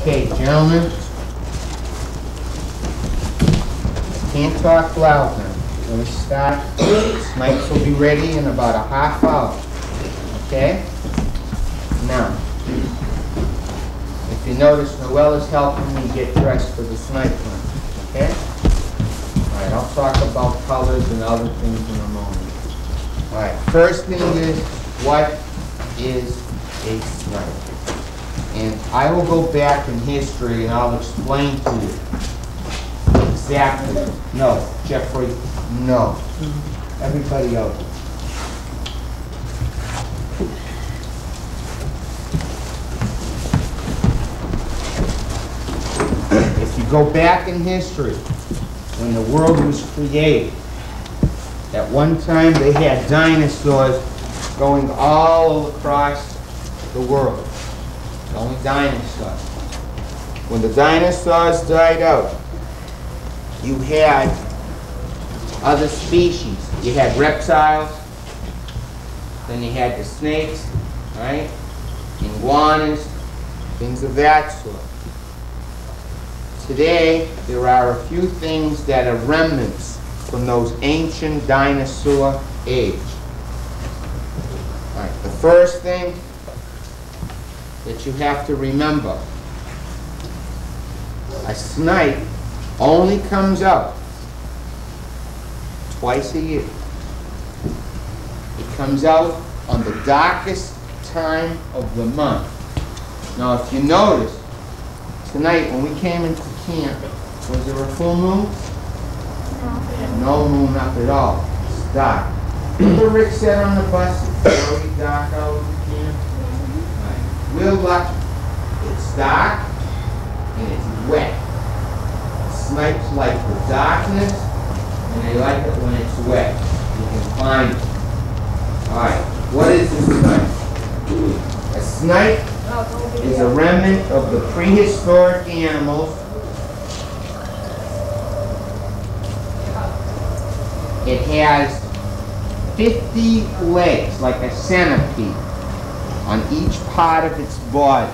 Okay, gentlemen. Can't talk loud now. When we start, snipes will be ready in about a half hour. Okay? Now, if you notice, Noel is helping me get dressed for the snipe hunt. Okay? Alright, I'll talk about colors and other things in a moment. Alright, first thing is, what is a snipe? And I will go back in history and I'll explain to you exactly. No, Jeffrey, no. Everybody else. If you go back in history, when the world was created, at one time they had dinosaurs going all across the world. Only dinosaurs. When the dinosaurs died out, you had other species. You had reptiles, then you had the snakes, right? Iguanas, things of that sort. Today, there are a few things that are remnants from those ancient dinosaur age. All right, the first thing that you have to remember, a snipe only comes out twice a year. It comes out on the darkest time of the month. Now, if you notice, tonight when we came into camp, was there a full moon? No moon up at all. It's dark. Remember Rick said on the bus, it's very dark out in camp? Right. We're lucky. It's dark and it's wet. Snipes like the darkness and they like it when it's wet. You can find it. Alright, what is a snipe? A snipe is a remnant of the prehistoric animals. It has 50 legs, like a centipede, on each part of its body.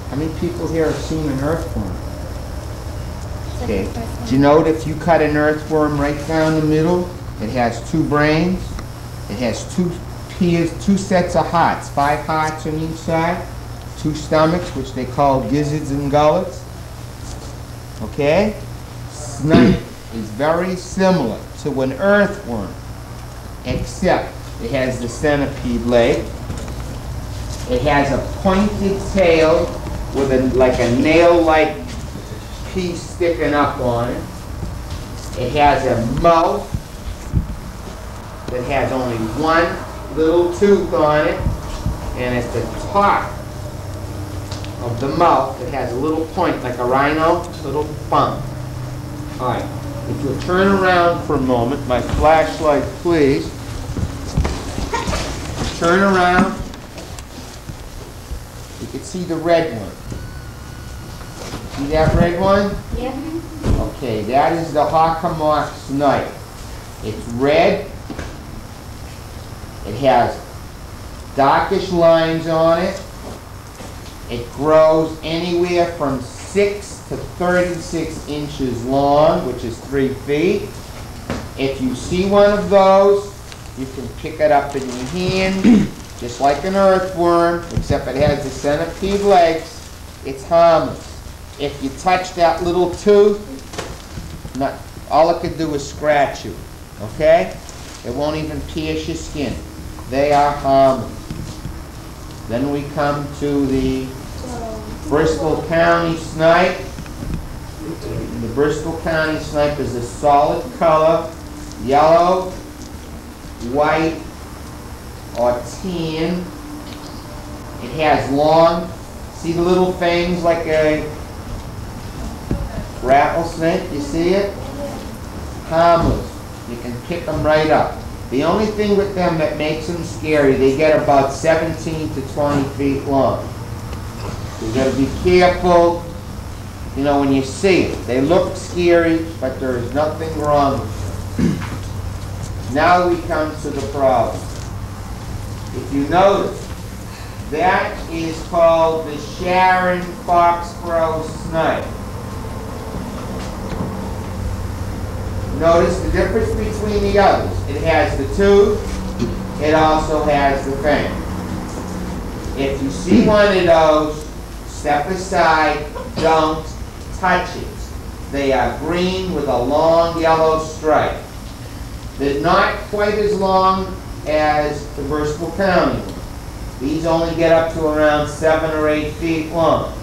How many people here have seen an earthworm? Okay. Do you know that if you cut an earthworm right down the middle, it has 2 brains, it has 2 sets of hearts, 5 hearts on each side, 2 stomachs, which they call gizzards and gullets. Okay? Snipe is very similar to an earthworm, except it has the centipede leg. It has a pointed tail with like a nail-like piece sticking up on it. It has a mouth that has only 1 little tooth on it, and at the top of the mouth it has a little point like a rhino, little bump. Alright, if you'll turn around for a moment, my flashlight please. Turn around, you can see the red one. See that red one? Yeah. Okay, that is the hawk-a-mock snipe. It's red. It has darkish lines on it. It grows anywhere from 6 to 36 inches long, which is 3 feet. If you see one of those, you can pick it up in your hand, just like an earthworm, except it has the centipede legs. It's harmless. If you touch that little tooth, all it could do is scratch you, okay? It won't even pierce your skin. They are harmless. Then we come to the Bristol County snipe. The Bristol County snipe is a solid color, yellow, white, or tan. It has long, see the little fangs like a rattlesnake? You see it? Harmless. You can pick them right up. The only thing with them that makes them scary, they get about 17 to 20 feet long. You got to be careful, you know, when you see it. They look scary, but there is nothing wrong with them. Now we come to the problem. If you notice, That is called the Sharon Foxboro snipe. Notice the difference between the others. It has the tooth. It also has the fang. If you see one of those, step aside, don't touch it. They are green with a long yellow stripe. They're not quite as long as the versatile pounding one. These only get up to around 7 or 8 feet long.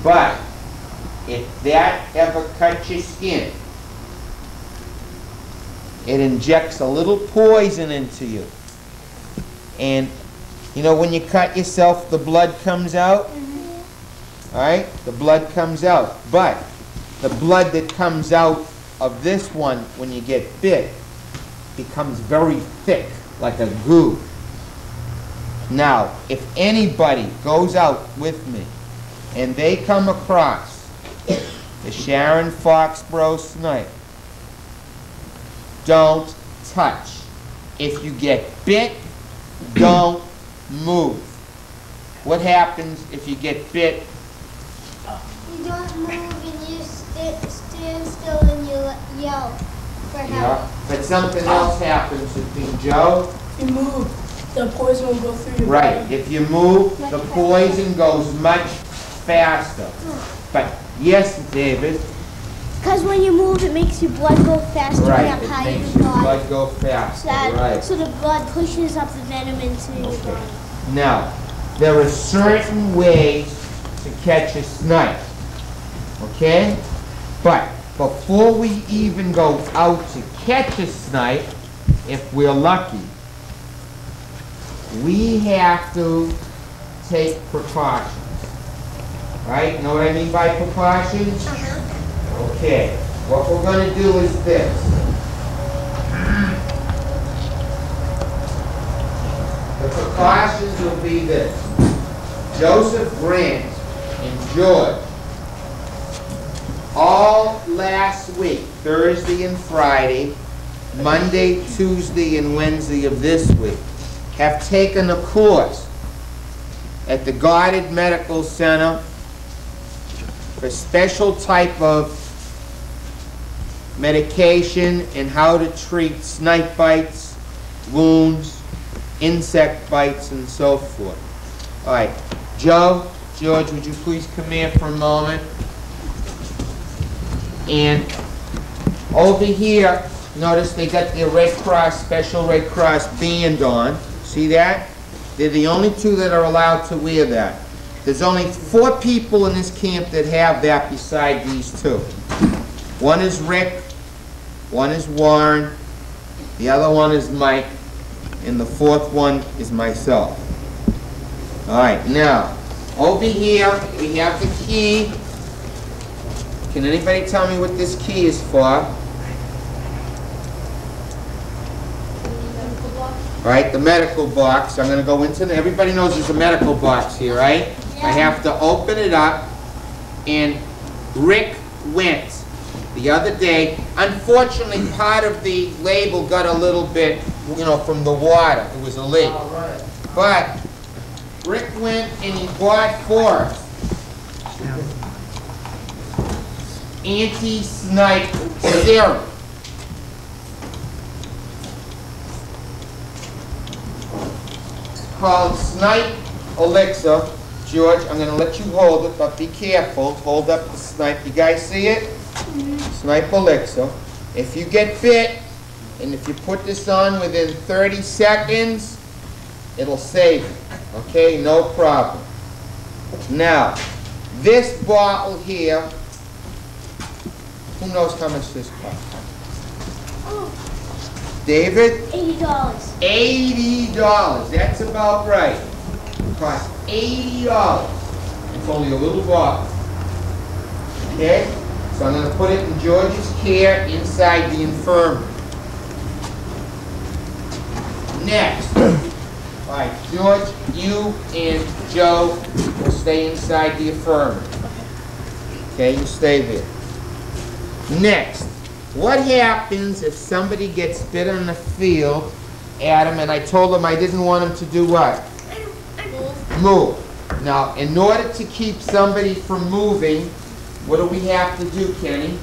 But if that ever cuts your skin, it injects a little poison into you. And you know when you cut yourself, the blood comes out? All right? The blood comes out. But the blood that comes out of this one when you get bit becomes very thick, like a goo. Now, if anybody goes out with me and they come across the Sharon Foxboro snipe, don't touch. If you get bit, don't move. What happens if you get bit? You don't move and you stand still and you yell for help. Yeah, but something else happens with me, Joe. If you move, the poison will go through your Right. body. If you move, the poison goes much faster. But yes, David. Because when you move, it makes your blood go faster Right. and It higher makes your your body. blood go faster. Right. So the blood pushes up the venom into your body. Now, there are certain ways to catch a snipe. Okay? But before we even go out to catch a snipe, if we're lucky, we have to take precautions. Right? You know what I mean by precautions? Okay. What we're going to do is this. The precautions will be this. Joseph Grant and George, all last week, Thursday and Friday, Monday, Tuesday, and Wednesday of this week, have taken a course at the Goddard Medical Center for special type of medication and how to treat snipe bites, wounds, insect bites, and so forth. All right, Joe, George, would you please come here for a moment? And over here, notice they got their Red Cross, Special Red Cross band on. See that? They're the only two that are allowed to wear that. There's only 4 people in this camp that have that beside these two. One is Rick, one is Warren, the other one is Mike, and the 4th one is myself. All right, now, over here we have the key. Can anybody tell me what this key is for? All right, the medical box. I'm going to go into everybody knows there's a medical box here, right? Yeah. I have to open it up, and Rick went the other day. Unfortunately, part of the label got a little bit, you know, from the water. It was a leak. Oh, right. But Rick went and he bought for us anti-snipe serum. Called Snipe Elixir. George, I'm going to let you hold it, but be careful. Hold up the snipe. You guys see it? Snipe Elixir. If you get bit, and if you put this on within 30 seconds, it'll save you. Okay, no problem. Now, this bottle here, who knows how much this costs? David? $80. $80. That's about right. It costs $80. It's only a little bottle. Okay? So I'm going to put it in George's care inside the infirmary. Next. All right, George, you and Joe will stay inside the infirmary. Okay, you stay there. Next. What happens if somebody gets bit in the field, Adam, and I told him I didn't want him to do what? move. Now, in order to keep somebody from moving, what do we have to do, Kenny?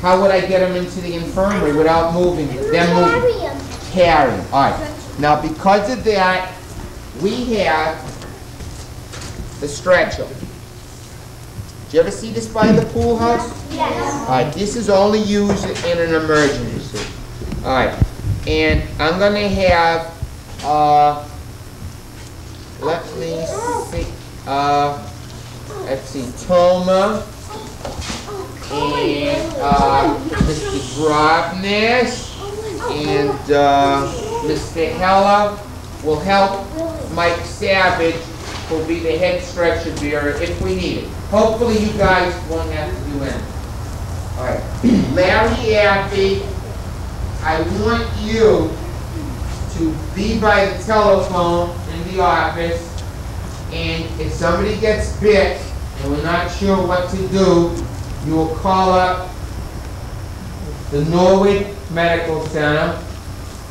How would I get them into the infirmary without moving? Them moving. Carry them. All right. Now, because of that, we have the stretcher. Did you ever see this by the pool house? Yes. All right. This is only used in an emergency. All right. And I'm going to have, let me see, let's see, Toma and Mr. Drobness and Mr. Heller will help Mike Savage, who will be the head stretcher bearer if we need it. Hopefully you guys won't have to do anything. All right. Larry Appy, I want you to be by the telephone in the office, and if somebody gets bit and we're not sure what to do, you will call up the Norwood Medical Center,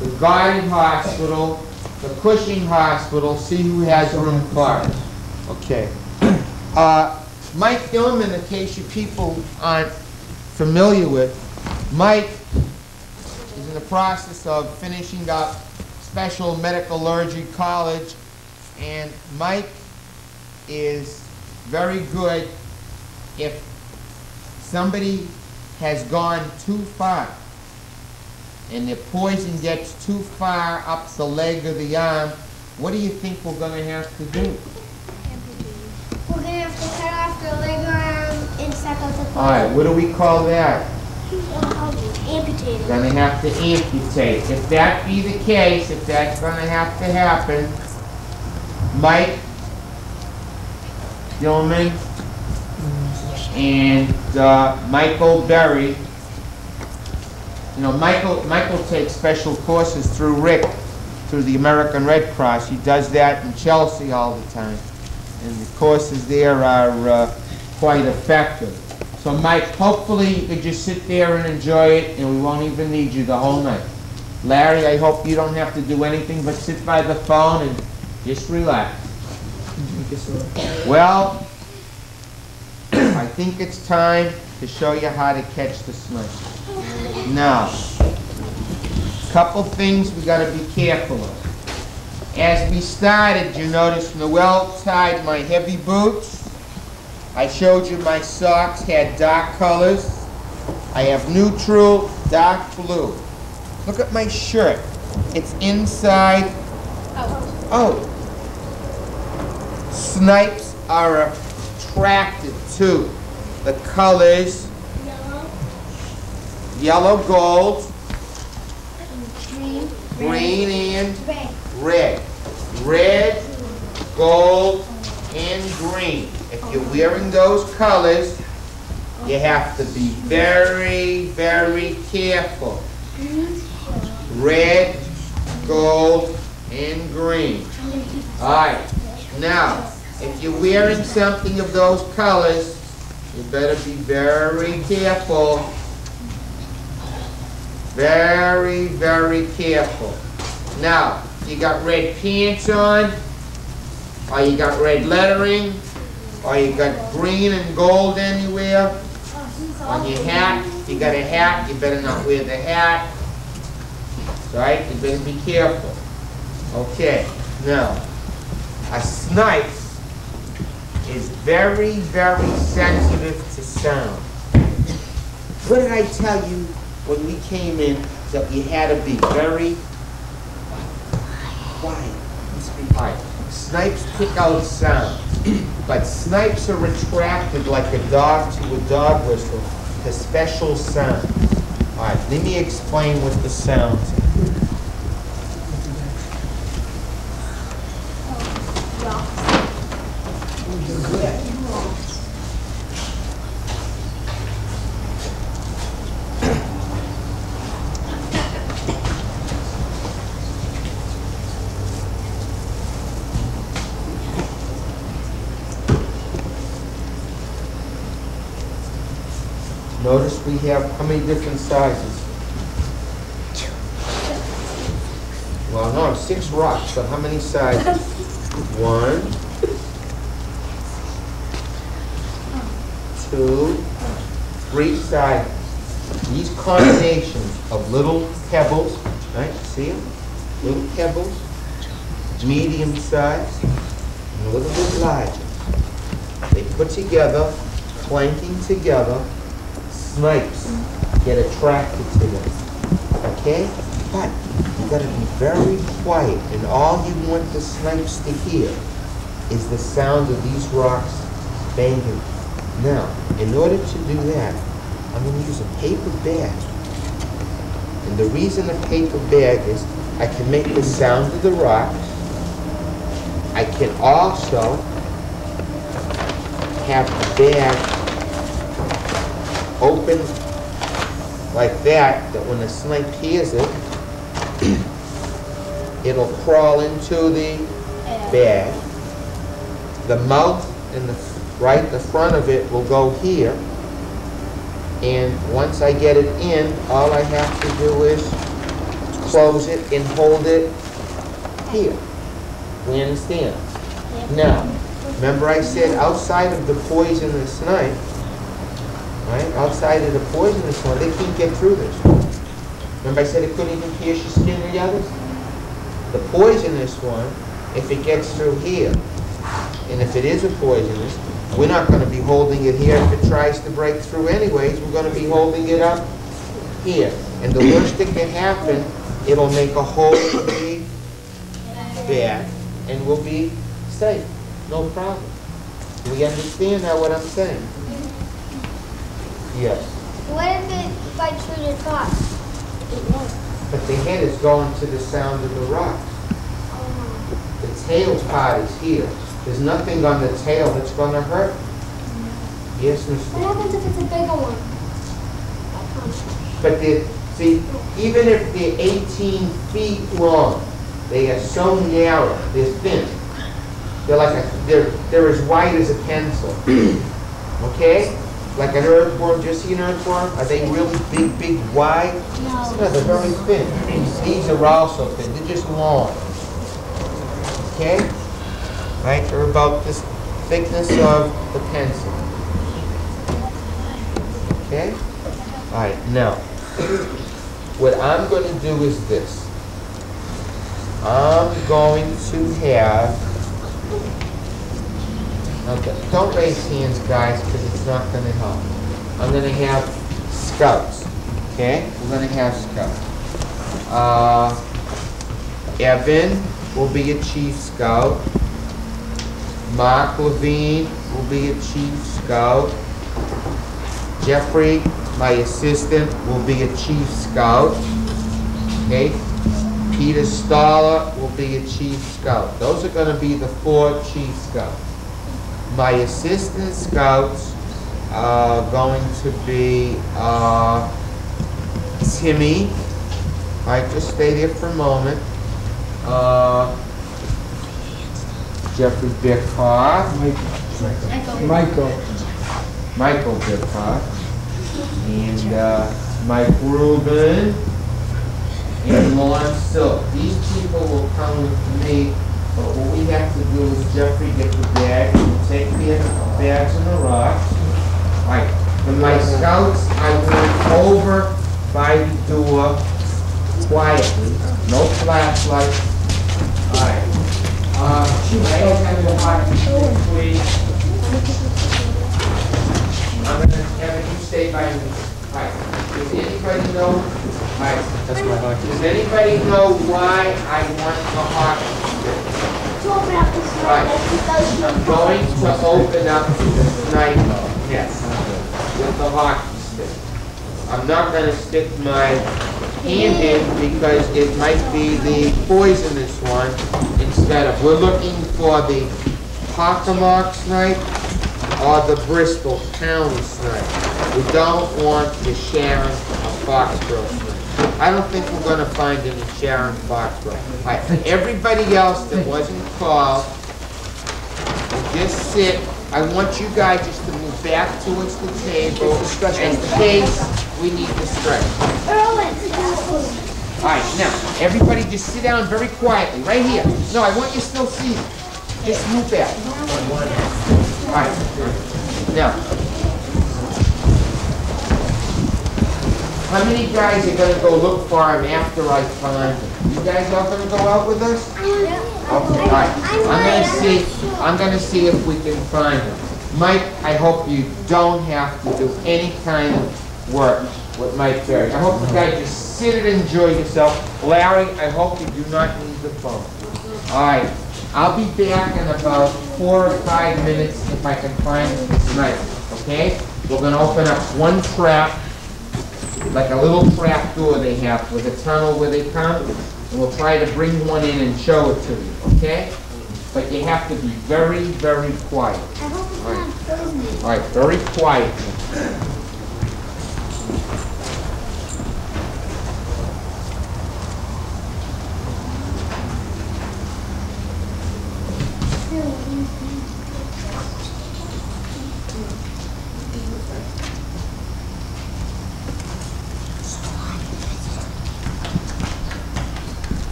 the Garden Hospital, the Cushing Hospital, see who has room for it. Okay. Mike Gilman, in case you people aren't familiar with, Mike is in the process of finishing up Special Metallurgy College, and Mike is very good if somebody has gone too far and the poison gets too far up the leg or the arm. What do you think we're going to have to do? We're going to have to cut off the leg or arm and suck out the poison. All right, what do we call that? Amputating. Going to have to amputate. If that be the case, if that's going to have to happen, Mike Gilman and Michael Berry. You know, Michael takes special courses through Rick, through the American Red Cross. He does that in Chelsea all the time, and the courses there are quite effective. So Mike, hopefully you can just sit there and enjoy it, and we won't even need you the whole night. Larry, I hope you don't have to do anything but sit by the phone and just relax. Well, I think it's time to show you how to catch the snipe. Now, a couple things we got to be careful of. As we started, you notice Noel tied my heavy boots. I showed you my socks had dark colors. I have neutral, dark blue. Look at my shirt. It's inside out. Snipes are attracted to the colors yellow, gold, green, and red. Red, gold, and green. If you're wearing those colors, you have to be very, very careful. Red, gold, and green. All right. Now, if you're wearing something of those colors, you better be very careful. Very, very careful. Now, you got red pants on, or you got red lettering, or you got green and gold anywhere. On your hat, you got a hat, you better not wear the hat. All right, you better be careful. Okay, now, a snipe is very, very sensitive to sound. What did I tell you when we came in that you had to be very quiet? Let's be quiet. Snipes pick out sound, but snipes are attracted like a dog to a dog whistle to special sound. All right, let me explain what the sounds are. Notice we have how many different sizes? Well, no, 6 rocks, but how many sizes? 1, 2, 3 sides. These combinations of little pebbles, right? See them? Little pebbles, medium size, and a little bit larger. They put together, clanking together, snipes get attracted to them. Okay? But you gotta be very quiet, and all you want the snipes to hear is the sound of these rocks banging. Now, in order to do that, I'm going to use a paper bag. And the reason a paper bag is I can make the sound of the rocks. I can also have the bag open like that when the snipe hears it, it'll crawl into the bag. The mouth and the front of it will go here. And once I get it in, all I have to do is close it and hold it here. We understand? Now, remember I said outside of the poisonous snipe, right? Outside of the poisonous one, they can't get through this. Remember I said it couldn't even pierce your skin or the others? The poisonous one, if it gets through here, and if it is a poisonous, we're not going to be holding it here. If it tries to break through anyways, we're going to be holding it up here. And the worst that can happen, it'll make a hole in the bag, and we'll be safe. No problem. Do we understand now what I'm saying? Yes. What if it bites through the top? But the head is going to the sound of the rocks. The tail part is here. There's nothing on the tail that's going to hurt. Yes, Mr. What happens if it's a bigger one? But see, even if they're 18 feet long, they are so narrow, they're thin. They're like they're as wide as a pencil. Okay? Like an earthworm. Do you see an earthworm? Are they really big, wide? No. No, they're very thin. These are also thin. They're just long. Okay? Right? They're about this thickness of the pencil. Okay? Alright, now, what I'm going to do is this. I'm going to have, okay, don't raise hands, guys, because it's not going to help. I'm going to have scouts. Okay? We're going to have scouts. Evan will be a chief scout. Mark Levine will be a chief scout. Jeffrey, my assistant, will be a chief scout. Okay? Peter Stoller will be a chief scout. Those are going to be the 4 chief scouts. My assistant scouts are going to be Timmy. All right, just stay there for a moment. Jeffrey Bickhoff. Michael Bickhoff. And Mike Rubin. And Lon Silk. These people will come with me, but what we have to do is Jeffrey get the bag, we'll take the bags and the rocks. Alright, for my scouts, I went over by the door quietly, no flashlights. Alright. I have the hockey stick, please. I'm going to have you stay by me. Alright, does anybody know? Alright, that's my hockey. Does anybody know why I want the hockey stick? Alright, I'm going to open up the snipe nest with the hockey stick. I'm not going to stick my hand in because it might be the poisonous one instead of. We're looking for the Hockomock snipe or the Bristol County snipe. We don't want the Sharon or Foxboro snipe. I don't think we're going to find any Sharon Foxboro. Right. Everybody else that wasn't called, just sit. I want you guys just to move back towards the table in case we need to stretch. Alright, now, everybody just sit down very quietly, right here. No, I want you still seated. Just move back. Alright, now, How many guys are gonna go look for him after I find him? You guys all gonna go out with us? Okay, all right. I'm gonna see if we can find him. Mike, I hope you don't have to do any kind of work with Mike Berry. I hope you guys just sit and enjoy yourself. Larry, I hope you do not need the phone. All right, I'll be back in about 4 or 5 minutes if I can find him tonight. Okay? We're gonna open up one trap, like a little trap door they have with a tunnel where they come, and we'll try to bring one in and show it to you, okay? But you have to be very, very quiet. I hope it's not poisonous. All right, very quiet.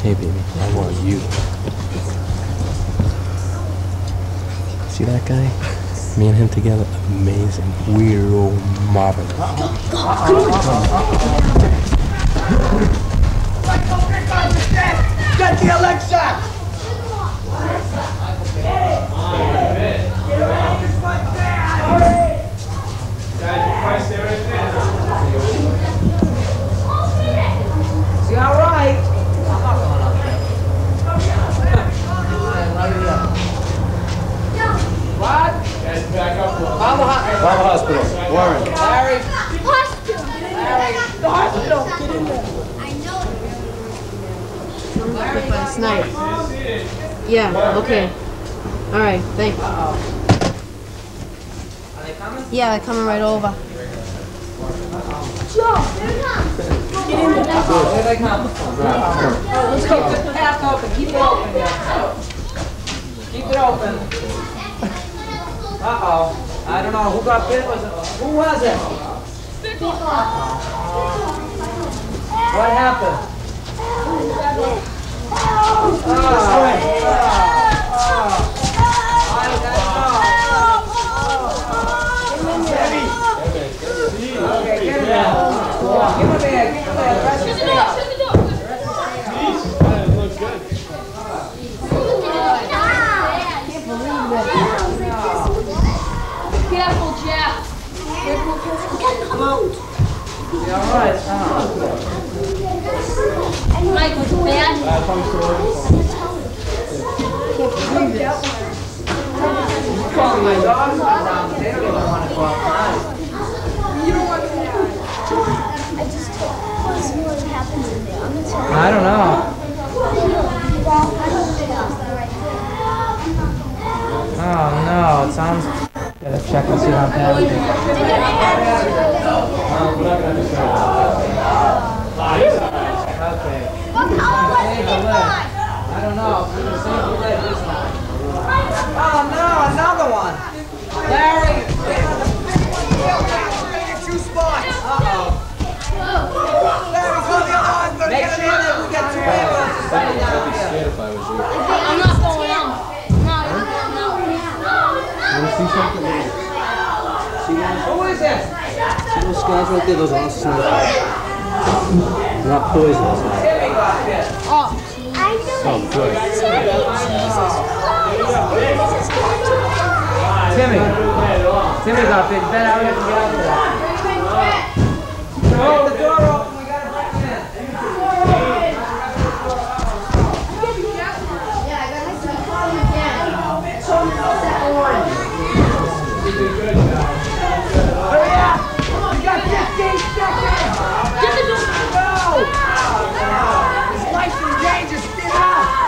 Hey baby, I want you. See that guy? Me and him together, amazing, weirdo, marvelous. Get the Alexa! See, all right. What? Bible Hospital. Warren. Larry. Hospital. Larry. The hospital. Get in there. I know. Snipe. Yeah, okay. Alright, thanks. Are they coming? Yeah, they're coming right over. Joe, here it comes. Get in there. Here they come. Let's keep the path open. Keep it open there. Keep it open. Uh-oh. I don't know. Who got bit? Who was it? What happened? Okay, get him down. Give him a bag. Give him a bag. Shut the door. Shut the door. That looks good. Careful, Jeff. Come out. You all right? Mike, was it bad? Calling my dogs around. They don't even want to go outside. I don't know. Oh no, it sounds. Gotta check and see how bad it is. Okay. I don't know. We're gonna save the lid this time. Oh no, another one. Larry. Two spots. Uh-oh. Larry, go the other one. Make sure that we get two ambulances. I'd be scared if I was you. I'm not going out. No, you're going out. Want to see something? See one? Who is this? See those scars right there? Those are all snipes. They're not poisonous. Timmy got bit. Oh, I know. Oh, good. Timmy. Timmy's up there. You better hurry up and get out there. Get the door open. We gotta break in. Hurry up! You got 15 seconds! Get the door! Go! This life's in danger! Get out!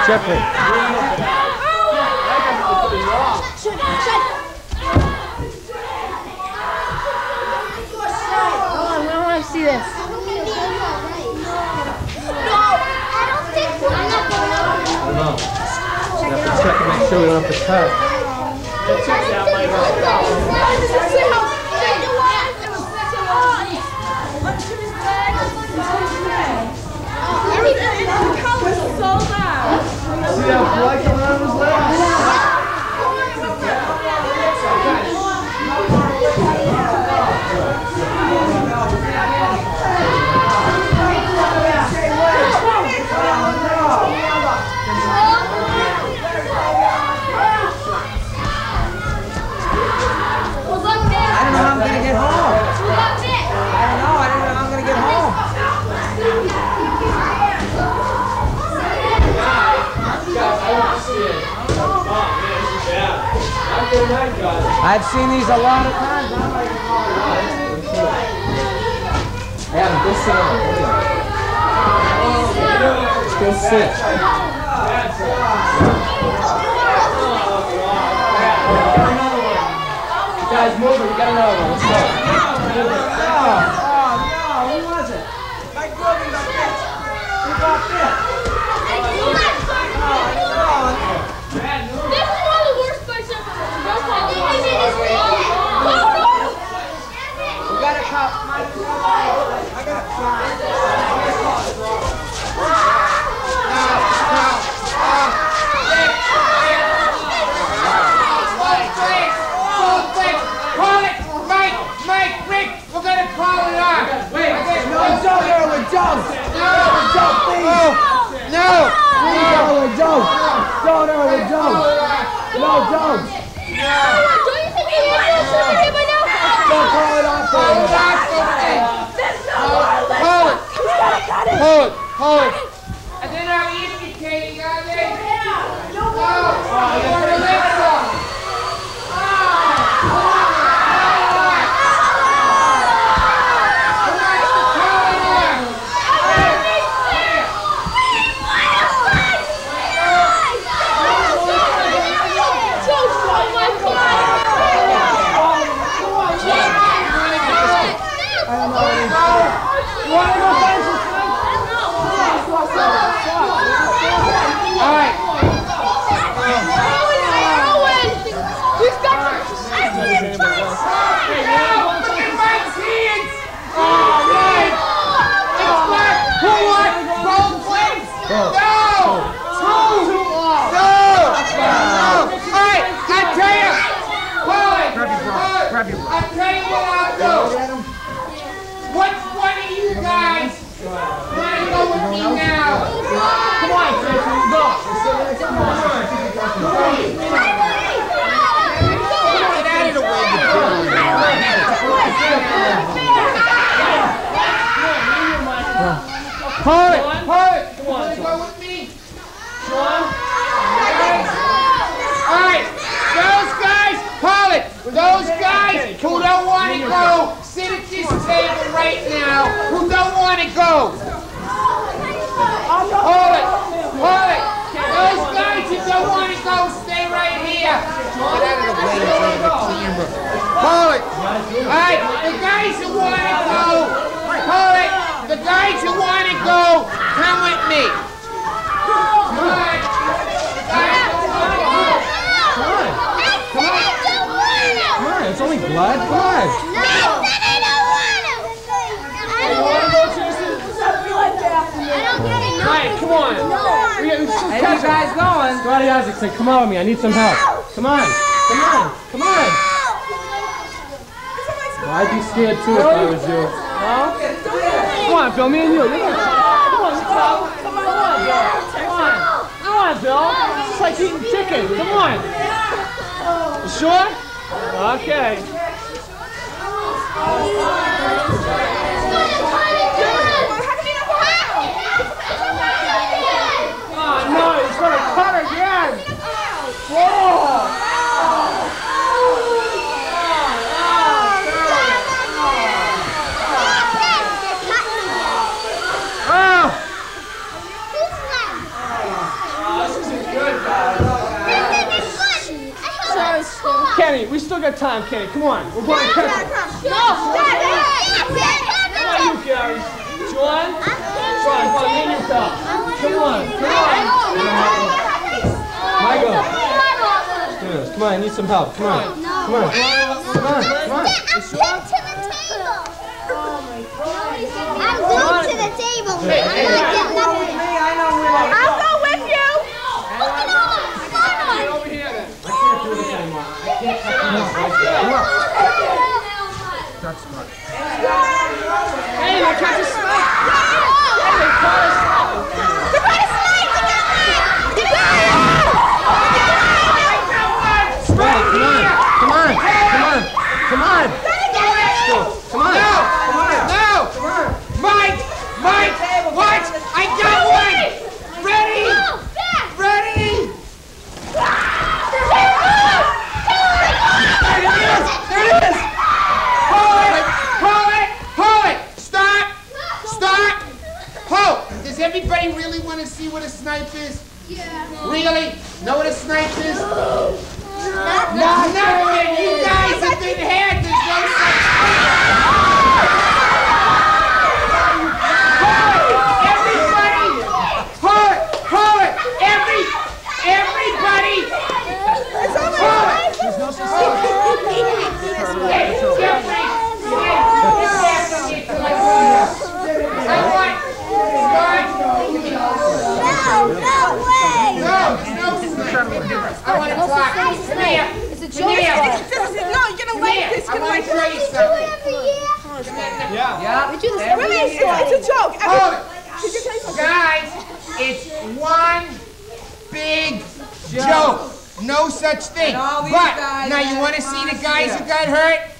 Jeffrey. Hold on, we don't want to see this. Check and make sure we don't have to cut. Check it out, Michael. See how blood coming out of his legs? I've seen these a lot of times. Adam, go sit down. Let's go sit. You guys move it. We got another one. Let's go. Oh, who was it? Mike Grogan got this. Who got this? This is one of the worst fights ever. We got a cup. I got a cup. Mike, Rick, we're gonna call it off. Wait, no, don't, Erwin, don't. Erwin, don't, please. No. Please, Erwin, don't. Don't, Erwin, don't. No, don't. Don't you think you want to shoot me by now? Don't call it off, Erwin. Hold it. And then I'll eat it, Katie, got it? No. You want to lick some? I'll tell you what I'll do. Which one of you guys want to go with me now? Come on, Tracy, go. Come on. Get out of the way, you Hold it. You want to go with me? All right, those guys, hold it. Those guys who don't want to go, sit at this table right now. Who don't want to go? Hold it. Those guys who don't want to go, stay right here. Get out of the way of the camera. Hold it. All right, the guys who want to go, hold it. The guys who want to go, come with me. Come on. Come on, it's only blood. Come on. No, I don't want to. Alright, come on. Hey, you guys going? Scotty Isaac said, come on with me. I need some help. Come on. I'd be scared too if I was you. Huh? Come on, Phil, me and you. Come on. Come on, Bill. It's like eating chicken. Come on. You sure? Okay. Oh no, he's gonna cut again. Whoa. Kenny, we still got time, Kenny. Come on. We're going to catch him. No! Come on, you Gary. John? John, come on, me and you, pal. Come on. Michael. Let's do this. Come on, I need some help. Come on. Come on. Come on. Come on. You sure? I'm glued to the table. I'm not getting nothing. I'll go with you! Get over here then. I can't do this anymore. That's smart. Hey, they catch a snipe! Hey, they caught a snipe! Come on! No! Mike! What? I got one! Ready? Ready? There it is! Hold it! Stop! Hold! Does everybody really want to see what a snipe is? Yeah. Really? Know what a snipe is? Nothing! You guys have been had! There's no such thing! Everybody! Hold it! Everybody! Hold it! There's no such thing! I want to talk. Come here. It's a joke. Come here. No, you're gonna like this. I want to show you something. Yeah. We do this every year. It's a joke. Hold it. Guys, it's one big joke. No such thing. But now you want to see the guys who got hurt?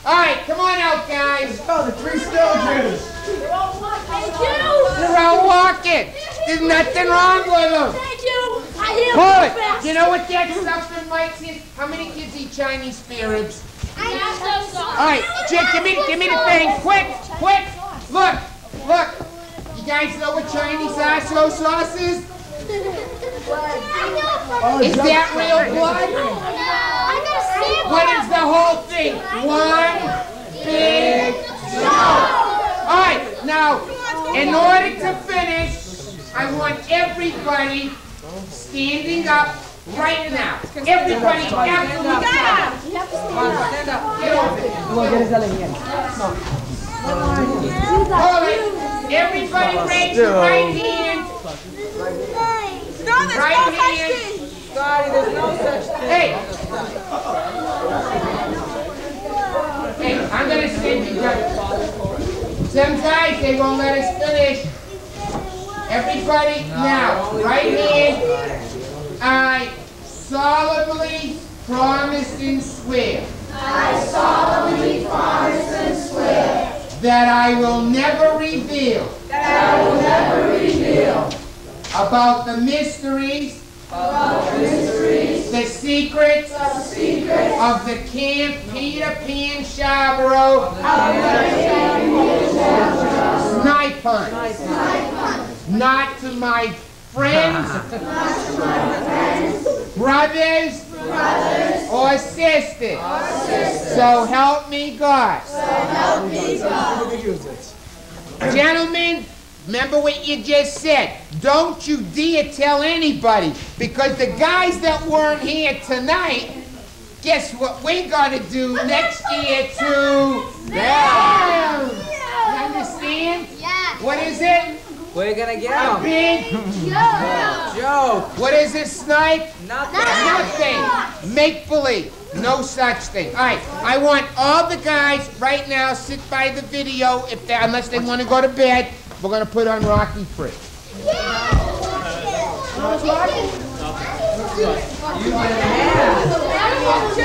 All right, come on out, guys. Oh, the 3 Stooges. Thank you. They're all walking. There's nothing wrong with them. Thank you. I hear Hold fast. it. You know what that stuff in Mike's is? How many kids eat Chinese spare ribs? All right, Jake, give me the thing. Quick. Look. You guys know what Chinese sauce is? Is that real blood? What is the whole thing? One big joke. All right, now, in order to finish, I want everybody standing up right now. Everybody, absolutely. Stand up. Get over it. Hold it. Everybody raise your right hand. No, there's Right no such hand. thing. Scotty, there's no such thing. Hey, I'm gonna send you guys. Some guys, they won't let us finish. Everybody, now, right hand. I solemnly promise and swear. I solemnly promise and swear That I will never reveal. About the mysteries. The secrets. Of the Camp Peter Pan Sharboro. Snipe Hunt. Not to my friends. Brothers. Or sisters. So help me God. Gentlemen, remember what you just said. Don't you dare tell anybody, because the guys that weren't here tonight, guess what we're gonna do next year to them? You understand? Yeah. What is it? We're gonna get A him. big Joke. what is it, Snipe? Nothing. Nothing. Make believe. No such thing. All right. I want all the guys right now sit by the video unless they want to go to bed. We're going to put on Rocky Free. Noel's walking? You can have.